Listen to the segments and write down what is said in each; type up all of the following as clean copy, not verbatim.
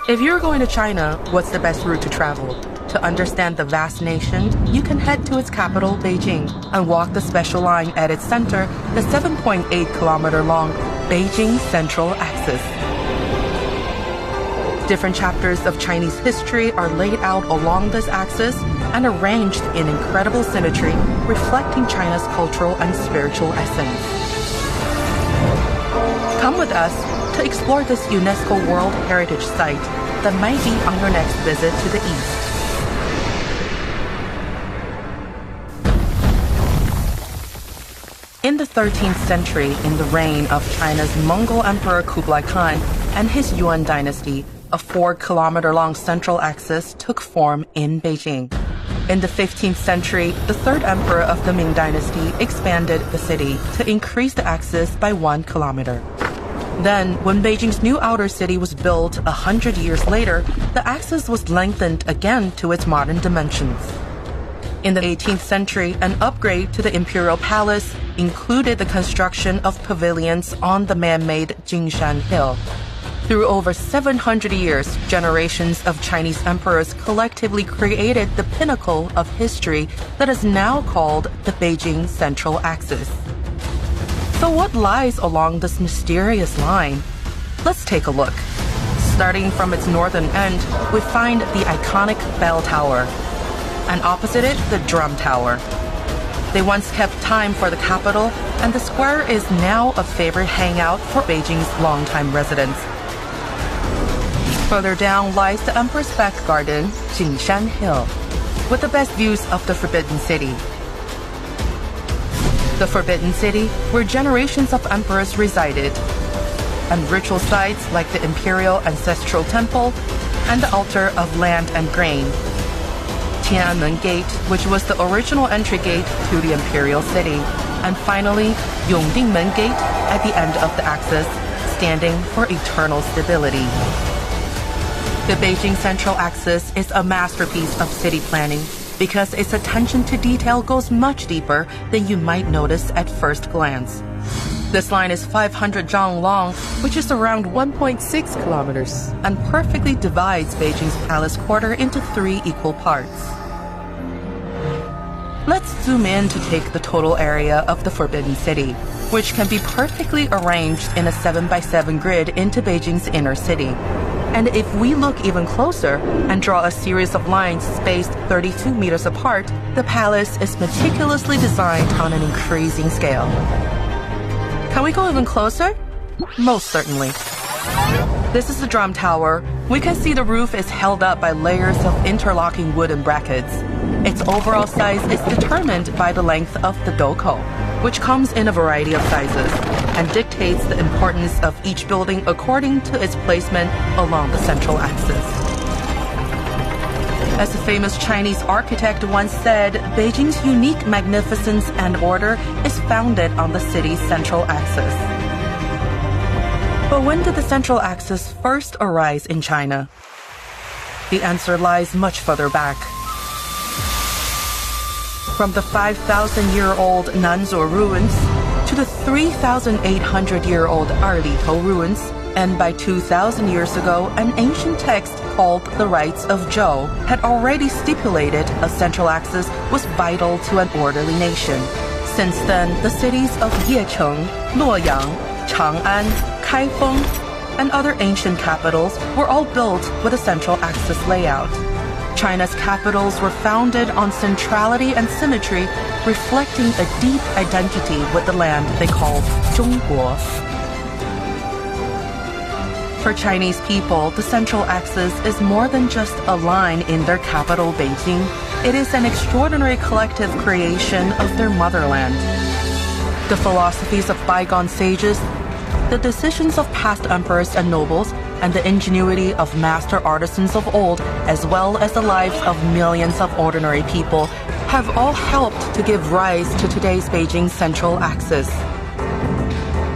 If you're going to China, what's the best route to travel? To understand the vast nation, you can head to its capital, Beijing, and walk the special line at its center, the 7.8-kilometer-long Beijing Central Axis. Different chapters of Chinese history are laid out along this axis and arranged in incredible symmetry, reflecting China's cultural and spiritual essence. Come with us to explore this UNESCO World Heritage Site that might be on your next visit to the east. In the 13th century, in the reign of China's Mongol Emperor Kublai Khan and his Yuan dynasty, a 4-kilometer-long central axis took form in Beijing. In the 15th century, the third emperor of the Ming dynasty expanded the city to increase the axis by 1 kilometer. Then, when Beijing's new outer city was built 100 years later, the axis was lengthened again to its modern dimensions. In the 18th century, an upgrade to the imperial palace included the construction of pavilions on the man-made Jingshan Hill. Through over 700 years, generations of Chinese emperors collectively created the pinnacle of history that is now called the Beijing Central Axis. So what lies along this mysterious line? Let's take a look. Starting from its northern end, we find the iconic bell tower, and opposite it, the drum tower. They once kept time for the capital, and the square is now a favorite hangout for Beijing's longtime residents. Further down lies the Emperor's back garden, Jingshan Hill, with the best views of the Forbidden City. The Forbidden City, where generations of emperors resided, and ritual sites like the Imperial Ancestral Temple and the Altar of Land and Grain. Tiananmen Gate, which was the original entry gate to the Imperial City, and finally, Yongdingmen Gate at the end of the axis, standing for eternal stability. The Beijing Central Axis is a masterpiece of city planning because its attention to detail goes much deeper than you might notice at first glance. This line is 500 zhang long, which is around 1.6 kilometers, and perfectly divides Beijing's palace quarter into 3 equal parts. Let's zoom in to take the total area of the Forbidden City, which can be perfectly arranged in a 7x7 grid into Beijing's inner city. And if we look even closer and draw a series of lines spaced 32 meters apart, the palace is meticulously designed on an increasing scale. Can we go even closer? Most certainly. This is the drum tower. We can see the roof is held up by layers of interlocking wooden brackets. Its overall size is determined by the length of the doko, which comes in a variety of sizes, and dictates the importance of each building according to its placement along the central axis. As a famous Chinese architect once said, Beijing's unique magnificence and order is founded on the city's central axis. But when did the central axis first arise in China? The answer lies much further back. From the 5,000-year-old Nanzhou ruins to the 3,800-year-old Erlitou ruins, and by 2,000 years ago, an ancient text called the Rites of Zhou had already stipulated a central axis was vital to an orderly nation. Since then, the cities of Yecheng, Luoyang, Chang'an, Kaifeng, and other ancient capitals were all built with a central axis layout. China's capitals were founded on centrality and symmetry, reflecting a deep identity with the land they called Zhōngguo. For Chinese people, the central axis is more than just a line in their capital, Beijing. It is an extraordinary collective creation of their motherland. The philosophies of bygone sages, the decisions of past emperors and nobles, and the ingenuity of master artisans of old, as well as the lives of millions of ordinary people, have all helped to give rise to today's Beijing Central Axis.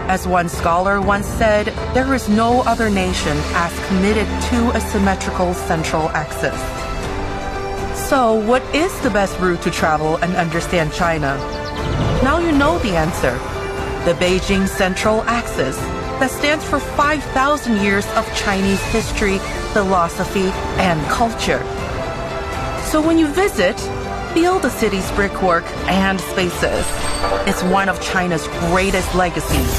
As one scholar once said, there is no other nation as committed to a symmetrical central axis. So, what is the best route to travel and understand China? Now you know the answer. The Beijing Central Axis, that stands for 5,000 years of Chinese history, philosophy, and culture. So when you visit, feel the city's brickwork and spaces. It's one of China's greatest legacies.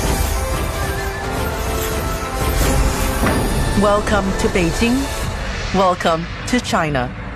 Welcome to Beijing. Welcome to China.